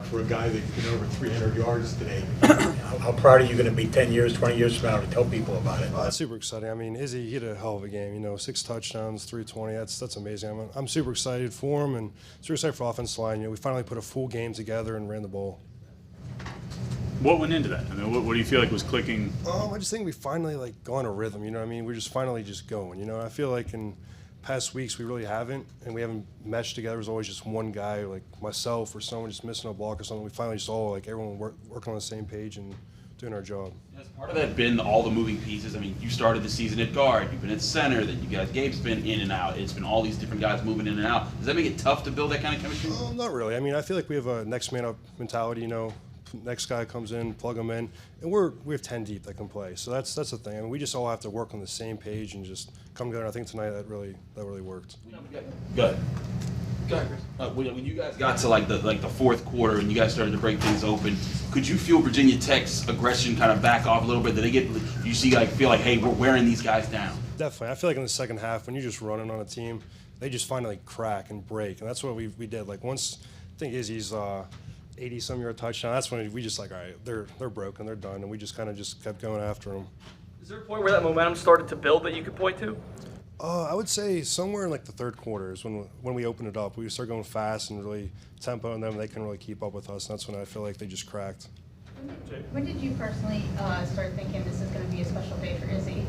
for a guy that did over 300 yards today. How proud are you going to be 10 years, 20 years from now to tell people about it? That's super exciting. I mean, Izzy, he had a hell of a game. 6 touchdowns, 320. That's amazing. I'm super excited for him and super excited for offensive line. We finally put a full game together and ran the ball. What went into that? I mean, what do you feel like was clicking? I just think we finally got on a rhythm. We're just finally just going. I feel like in past weeks we really haven't, and we haven't meshed together. There's always just one guy, like myself or someone just missing a block or something. We finally just all everyone working on the same page and doing our job. Has part of that been all the moving pieces? I mean, you started the season at guard, you've been at center, then you guys, Gabe's been in and out. It's been all these different guys moving in and out. Does that make it tough to build that kind of chemistry? Not really. I feel like we have a next man up mentality. Next guy comes in, plug them in, and we have 10 deep that can play. So that's the thing. We just all have to work on the same page and just come together. I think tonight that really worked. Good. When you guys got to the fourth quarter and you guys started to break things open, could you feel Virginia Tech's aggression kind of back off a little bit? Did they feel like, hey, we're wearing these guys down? Definitely. I feel like in the second half when you're just running on a team, they just finally crack and break, and that's what we did. Once I think Izzy's 80-some-yard touchdown, that's when we just all right, they're broken, they're done, and we just kind of kept going after them. Is there a point where that momentum started to build that you could point to? I would say somewhere in the third quarter is when we opened it up. We started going fast and really tempo, and then they couldn't really keep up with us, and that's when I feel like they just cracked. When did you personally start thinking this is going to be a special day for Izzy?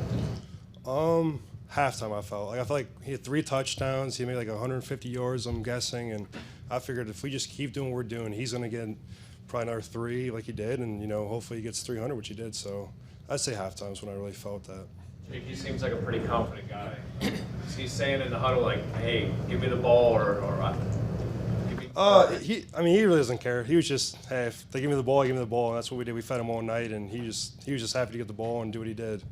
Halftime, I felt like he had 3 touchdowns. He made 150 yards, I'm guessing, and I figured if we just keep doing what we're doing, he's going to get probably another 3 like he did, and hopefully he gets 300, which he did. So I'd say halftime is when I really felt that. Jake, he seems like a pretty confident guy. Is he saying in the huddle hey, give me the ball or he really doesn't care. He was just, hey, if they give me the ball, give me the ball, and that's what we did. We fed him all night, and he was just happy to get the ball and do what he did.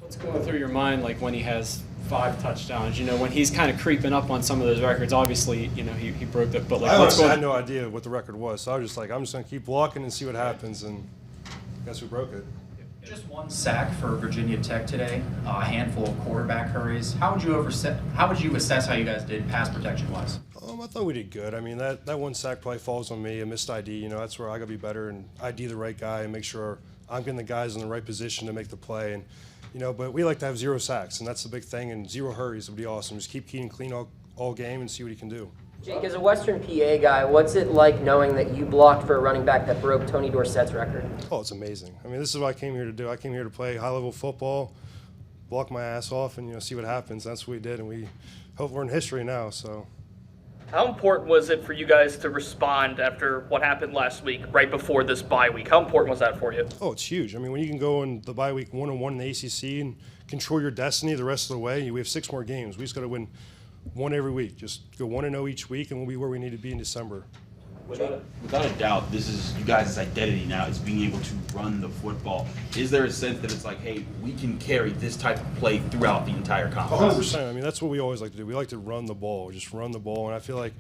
What's going through your mind when he has 5 touchdowns? When he's kind of creeping up on some of those records. Obviously, he broke that, but I had no idea what the record was, so I was just I'm just gonna keep blocking and see what happens, and guess who broke it? Just 1 sack for Virginia Tech today, a handful of quarterback hurries. How would you assess how you guys did pass protection wise? I thought we did good. That 1 sack probably falls on me, a missed ID. That's where I gotta be better and ID the right guy and make sure I'm getting the guys in the right position to make the play. And but we like to have 0 sacks, and that's the big thing. And 0 hurries would be awesome. Just keep Keenan clean all game and see what he can do. Jake, as a Western PA guy, what's it like knowing that you blocked for a running back that broke Tony Dorsett's record? Oh, it's amazing. This is what I came here to do. I came here to play high-level football, block my ass off, and see what happens. That's what we did, and we hope we're in history now. So. How important was it for you guys to respond after what happened last week, right before this bye week? How important was that for you? Oh, it's huge. When you can go in the bye week 1-1 in the ACC and control your destiny the rest of the way, we have 6 more games. We just got to win 1 every week. Just go 1-0 each week, and we'll be where we need to be in December. Without a doubt, this is you guys' identity now, is being able to run the football. Is there a sense that it's hey, we can carry this type of play throughout the entire conference? 100%. That's what we always like to do. We like to run the ball, just run the ball. And I feel like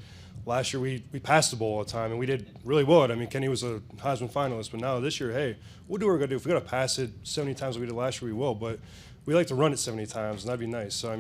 last year we passed the ball all the time, and we did really well. Kenny was a Heisman finalist, but now this year, hey, we'll do what we're going to do. If we got to pass it 70 times like we did last year, we will. But we like to run it 70 times, and that'd be nice. So,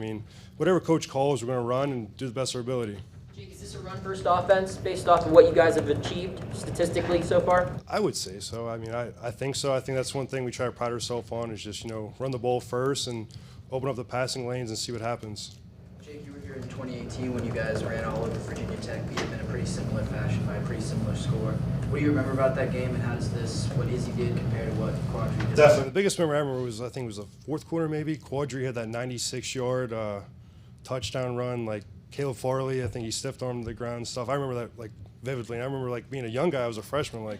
whatever coach calls, we're going to run and do the best of our ability. Jake, is this a run-first offense based off of what you guys have achieved statistically so far? I would say so. I think so. I think that's one thing we try to pride ourselves on is just, run the ball first and open up the passing lanes and see what happens. Jake, you were here in 2018 when you guys ran all over Virginia Tech, beat them in a pretty similar fashion by a pretty similar score. What do you remember about that game, and how does what Izzy did compare to what Quadri did? Definitely. The biggest memory I remember was, I think it was the 4th quarter maybe. Quadri had that 96-yard touchdown run. Caleb Farley, I think he stiffed armed the ground and stuff. I remember that vividly. And I remember being a young guy, I was a freshman,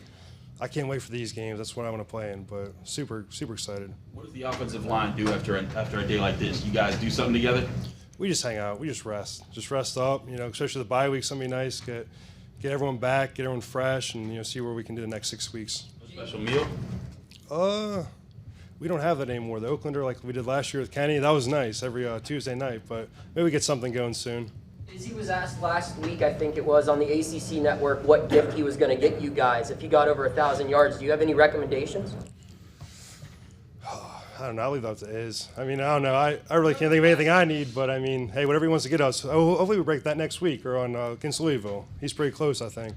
I can't wait for these games. That's what I want to play in. But super, super excited. What does the offensive line do after a day like this? You guys do something together? We just hang out. We just rest. Just rest up. Especially the bye week's gonna be nice. Get everyone back, get everyone fresh, and see where we can do the next 6 weeks. A special meal? We don't have that anymore. The Oaklander, like we did last year with Kenny, that was nice every Tuesday night. But maybe we get something going soon. Izzy was asked last week, I think it was, on the ACC network, what gift he was going to get you guys if he got over 1,000 yards. Do you have any recommendations? I don't know. I'll leave that up to Iz. I don't know. I really can't think of anything I need, but hey, whatever he wants to get us. Hopefully we break that next week or on against Louisville. He's pretty close, I think.